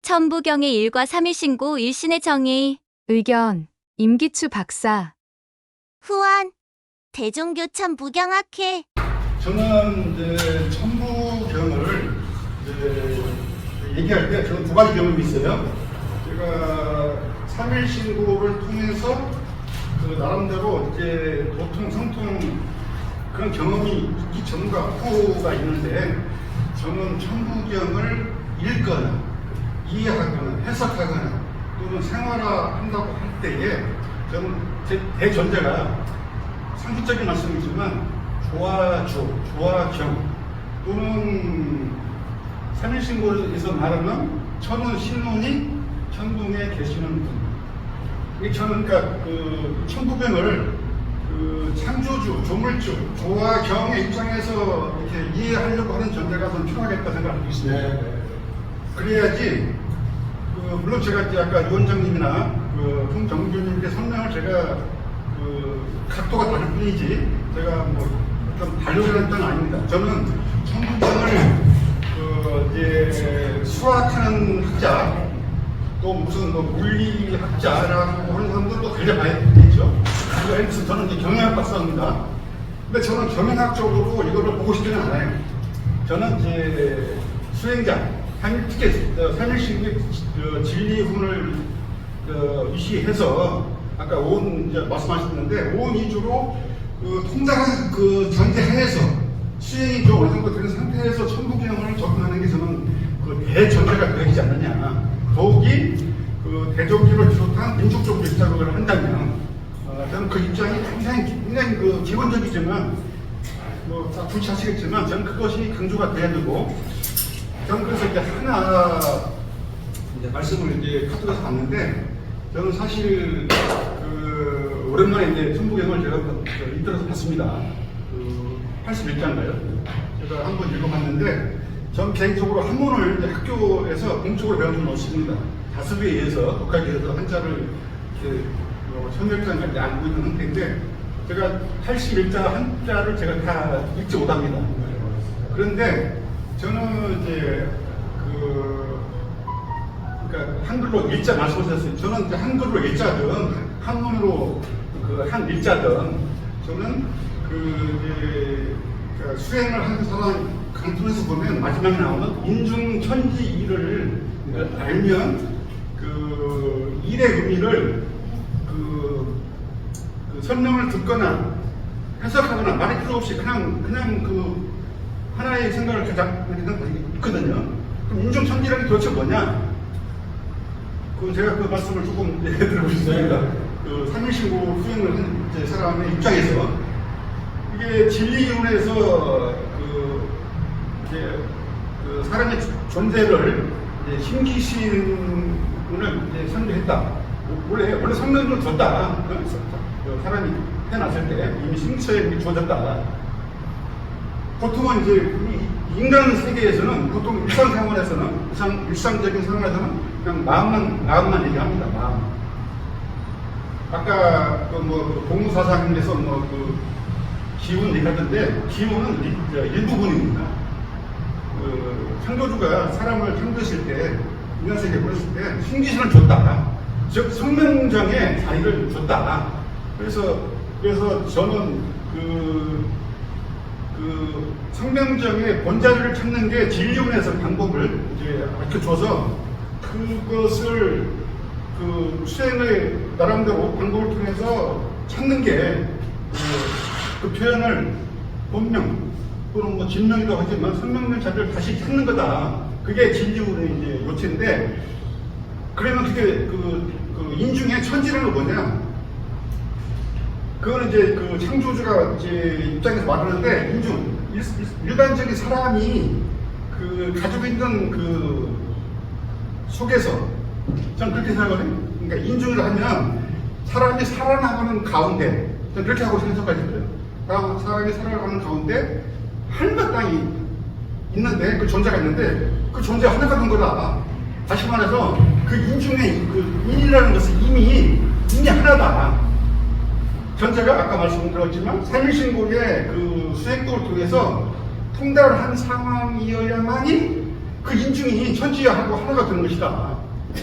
천부경의 일과 3일 신고 일신의 정의. 의견, 임기추 박사. 후안, 대종교천 무경학회. 저는 이제 천부경을 이제 얘기할 때 저는 두 가지 경험이 있어요. 제가 3일 신고를 통해서 그 나름대로 이제 보통 성통 그런 경험이 있기 전과 후가 있는데, 저는 천부경을 읽거나 이해하거나 해석하거나 또는 생활화한다고 할 때에 저는 제 대전제가 상식적인 말씀이지만 조화주, 조화경 또는 3일 신고에서 말하는 천은 신론이 천궁에 계시는 분. 이 저는 그러니까 그 천부경을 그 창조주, 조물주, 조화경의 입장에서 이렇게 이해하려고 하는 전제가 좀 필요하겠다 생각하고 있습니다. 그래야지 물론 제가 이제 아까 위원장님이나 그 홍정규님께 설명을 제가 그 각도가 다를 뿐이지 제가 뭐 어떤 반려라는 뜻은 아닙니다. 저는 천부경을 이제 수학하는 학자 또 무슨 뭐 물리학자라고 하는 사람들도 달려봐야겠죠. 그래서 저는 이제 경영학 박사입니다. 근데 저는 경영학적으로 이거를 보고 싶지는 않아요. 저는 이제 수행자, 특히 3일 신고 진리훈을 위시해서 아까 온 이제 말씀하셨는데 온 위주로 통장한 그 전제하에서 수행이 좀 어느 정도 되는 상태에서 천부경을 접근하는 게 저는 그 대전제가 되어지지 않느냐. 더욱이 그 대종교를 비롯한 민족적 입장을 한다면 저는 그 입장이 굉장히 그 기본적이지만 뭐 불치하시겠지만 저는 그것이 강조가 돼야 되고, 저는 그래서 이제 하나 이제 말씀을 이제 카톡에서 봤는데, 저는 사실 그 오랜만에 이제 천부경을 제가 인터넷에서 봤습니다. 그 81자인가요? 제가 한번 읽어봤는데, 전 개인적으로 한문을 이제 학교에서 공적으로 배운 적은 없습니다. 다습에 의해서 독학에 의해서 한자를 이렇게 천일장 할 때 알고 있는 상태인데, 제가 81자 한자를 제가 다 읽지 못합니다. 그런데 저는 이제 그러니까 한글로 일자 말씀하셨어요. 저는 이제 한글로 일자든 한문으로 그 한 일자든 저는 이제 수행을 하는 사람 강론에서 보면 마지막에 나오는 인중천지일을 알면 그 일의 의미를 그 설명을 듣거나 해석하거나 말이 필요 없이 그냥 그 하나의 생각을 가장 있거든요. 그럼 인중천지라는 게 도대체 뭐냐? 제가 그 말씀을 조금 드리고 싶습니다. 그 3일 신고 수행을 한 이제 사람의 입장에서 이게 진리이론에서 이제 그 사람의 존재를 이제 심기신을 이제 선배했다. 원래 성명을 줬다. 사람이 태어났을 때 이미 심처에 주어졌다. 보통은 이제 인간 세계에서는 보통 일상생활에서는 일상적인 생활에서는 그냥 마음만 얘기합니다. 마음. 아까 그 공무사상에서 기운 얘기하던데 기운은 일부분입니다. 창조주가 사람을 창조했을 때 인간 세계에 보냈을 때 신기신을 줬다. 즉 성명정에 자리를 줬다. 그래서 저는 그 성명정의 본자리를 찾는 게 진리론에서 방법을 이제 알려줘서 그것을 그 수행의 나름대로 방법을 통해서 찾는 게 그 표현을 본명 또는 뭐 진명이라고 하지만 성명명 자리를 다시 찾는 거다. 그게 진리론의 이제 요체인데, 그러면 그게 그 인중의 천지라는 건 뭐냐? 그거는 이제 그 창조주가 이제 입장에서 말하는데, 인중 일반적인 사람이 그 가지고 있는 그 속에서 저는 그렇게 생각하거든요. 그러니까 인중을 하면 사람이 살아나가는 가운데, 저는 그렇게 하고 생각하지 그래요. 사람이 살아가는 가운데 하늘과 땅이 있는데, 그 존재가 있는데 그 존재 하나가 된 거다. 다시 말해서 그 인중의 그 인이라는 것은 이미 하나다. 전제가 아까 말씀드렸지만 3일 신고의 그 수행도를 통해서 통달을 한 상황이어야만이 그 인중이 천지하고 하나가 되는 것이다.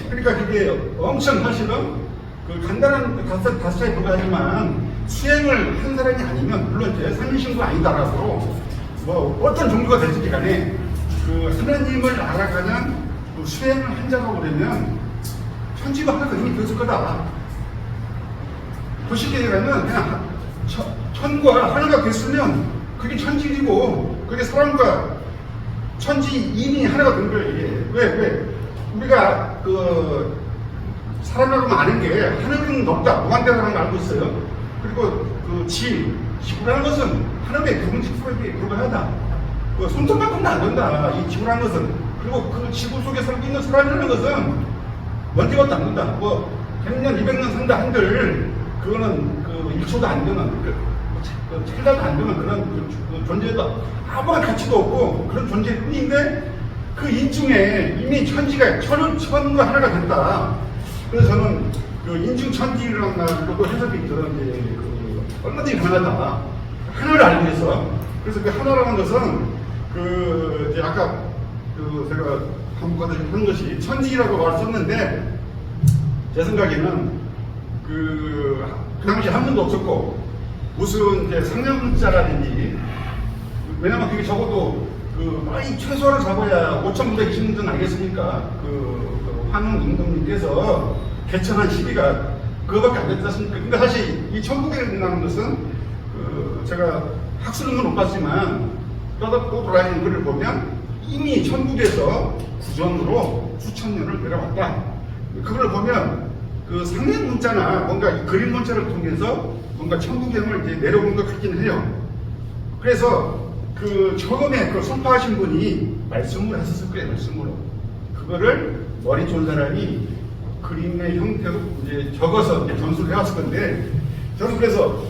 그러니까 그게 엄청 사실은 그 간단한 다섯 차에 불과하지만 수행을 한 사람이 아니면 물론 이제 삼일신고 아니다라고 뭐 어떤 종류가 될지 간에 그 하나님을 알아가는 그 수행을 한 자가 그러면 천지가 하나가 이미 됐을 거다. 도시계라면 그냥 천과 하나가 됐으면 그게 천지이고 그게 사람과 천지 이미 하나가 된 거예요. 이게. 왜? 우리가 그 사람하고 아는 게 하늘은 높다, 무한대라는 걸 알고 있어요. 그리고 그 지구라는 것은 하나님의 규범에 불과하다. 그 손톱만큼도 안 된다. 이 지구라는 것은. 그리고 그 지구 속에 살고 있는 사람이라는 것은 먼지 것도 안 된다. 뭐 100년, 200년 산다 한들 그거는 그 1초도 안 되는 찰나도 안 되는 그런 존재도 아무런 가치도 없고 그런 존재일 뿐인데 그 인중에 이미 천지가 천과 하나가 됐다. 그래서 저는 그 인중 천지라는 말로도 해석이 저는 이제 그 얼마든지 가능하다. 하나를 알기 위해서. 그래서 그 하나라는 것은 그 이제 아까 그 제가 한국과도 하는 것이 천지라고 말을 썼는데 제 생각에는 그 당시 한문도 없었고 무슨 이제 상명문자라든지 왜냐면 그게 적어도 그 많이 최소를 잡아야 5,920년 아니겠습니까? 그 환웅 임금님께서 개천한 시기가 그거밖에 안 됐지 않습니까? 근데 사실 이 천국이라는 것은 그 제가 학술은 못 봤지만 떠돌아다니는 글을 보면 이미 천국에서 구전으로 수천 년을 내려왔다. 그걸 보면 그 상행 문자나 뭔가 그림 문자를 통해서 뭔가 천국행을 이제 내려온 것 같긴 해요. 그래서 그 처음에 그 선포하신 분이 말씀을 했었을 거예요. 말씀으로 그거를 머리 좋은 사람이 그림의 형태로 이제 적어서 이제 전수를 해왔을 건데 저는 그래서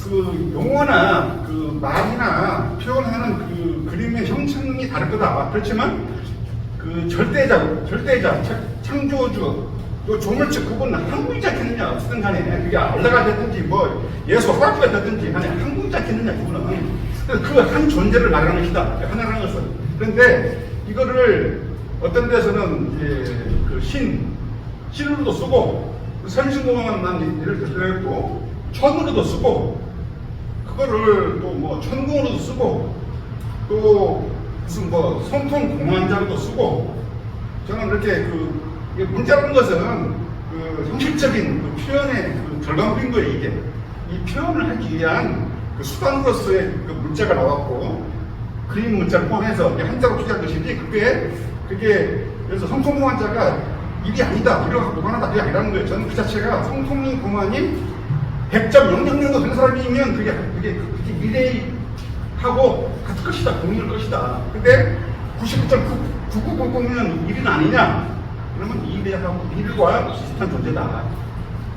그 용어나 그 말이나 표현하는 그 그림의 형상이 다를 거다. 그렇지만 그 절대자, 창조주, 또 조물주 그분은 한 글자 켰느냐 어쨌든 간에 그게 알라가 됐든지 뭐 예수 화학가 됐든지 간에 한 글자 켰느냐 그분은 그 한 존재를 말하는 것이다. 하나라는 것은. 그런데 이거를 어떤 데서는 이제 그 신으로도 쓰고 선신공만 예를 들어서 천으로도 쓰고 그거를 또 뭐 천궁으로도 쓰고 또 무슨 뭐 성통공환자로도 쓰고 저는 이렇게 그 문자라는 것은 그 형식적인 그 표현의 그 결과물인 거예요. 이게 이 표현을 하기 위한 그 수단으로서의 그 문자가 나왔고 그림 문자를 포함해서 한자로 표기한 것이지 그게 그래서 성통공환자가 일이 아니다, 우리가 무관하다 그게 아니라는 거예요. 저는 그 자체가 성통공환이 100.000도 된 사람이면 그게 미래하고 같을 것이다, 공유일 것이다. 근데 99.9900은 일은 아니냐? 그러면 일과 비슷한 존재다.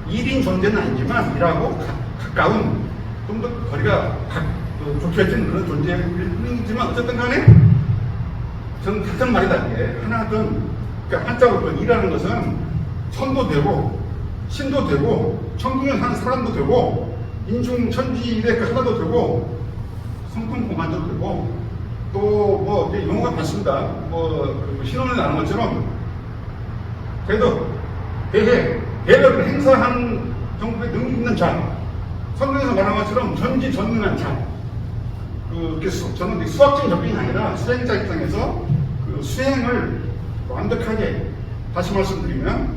일인 존재는 아니지만 일하고 가까운 좀 더 거리가 좁혀진 그런 존재일 뿐이지만 어쨌든 간에 저는 같은 말이다. 이게 하나든 그러니까 한자로 일하는 것은 천도 되고 신도 되고 천국에 사는 사람도 되고 인중 천지의 그 하나도 되고 성통공환도 되고 또 뭐 용어가 많습니다. 뭐 신혼에 나는 것처럼 대력을 행사하는 정도의 능력 있는 자, 성경에서 말한 것처럼 전지전능한 자. 저는 수학적인 접근이 아니라 수행자 입장에서 그 수행을 완벽하게 다시 말씀드리면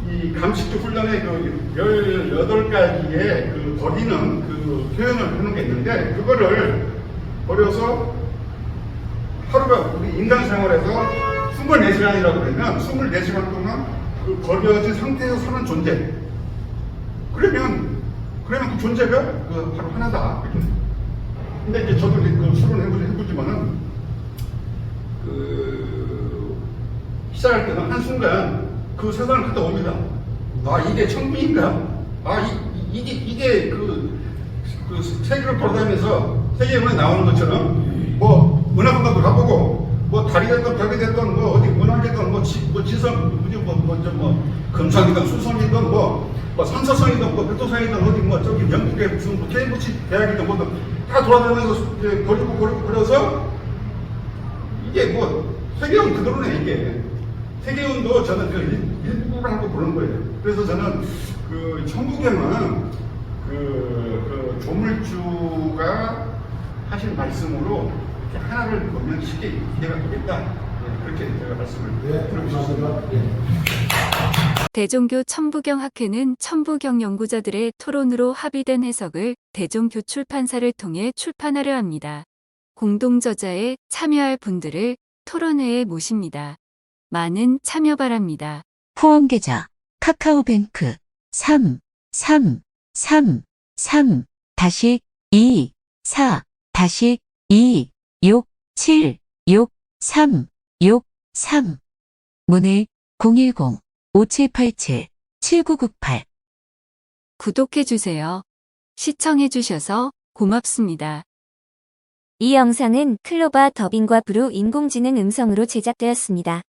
이 감식주 훈련의 그 18가지의 그 버리는 그 표현을 하는 게 있는데 그거를 버려서 하루가 우리 인간 생활에서 24시간이라고 그러면 24시간 동안 그 버려진 상태에서 사는 존재. 그러면 그 존재가 그 바로 하나다. 근데 이제 저도 그 수련을 해보지만은 그 시작할 때는 한순간 그 세상을 갔다 옵니다. 아, 이게 천국인가? 아, 이게 그 세계를 돌아다니면서 세계문에 나오는 것처럼 뭐 은하공간도 가보고 뭐 달이 됐던 벽이 됐던 뭐 어디 문학이든 뭐 지성 금성이든 수성이든 뭐 산서성이든 뭐 백두성이든 어디 뭐 저기 영국의 무슨 뭐 케임브리지 대학이든 뭐든 다 돌아다니면서 거리고 그려서 이게 뭐 세계운 그대로네 이게. 세계운도 저는 그 일부를 하고 보는 거예요. 그래서 저는 그 천부경은 그 조물주가 하신 말씀으로 이렇게 하나를 보면 쉽게 이해가 되겠다. 네, 그렇게 제가 말씀을 드리겠습니다. 대종교 천부경학회는 천부경 연구자들의 토론으로 합의된 해석을 대종교 출판사를 통해 출판하려 합니다. 공동저자에 참여할 분들을 토론회에 모십니다. 많은 참여 바랍니다. 후원계좌 카카오뱅크 333-2-4-2-6-7-6-3-6-3 문의 010-5787-7998 구독해주세요. 시청해주셔서 고맙습니다. 이 영상은 클로바 더빙과 브루 인공지능 음성으로 제작되었습니다.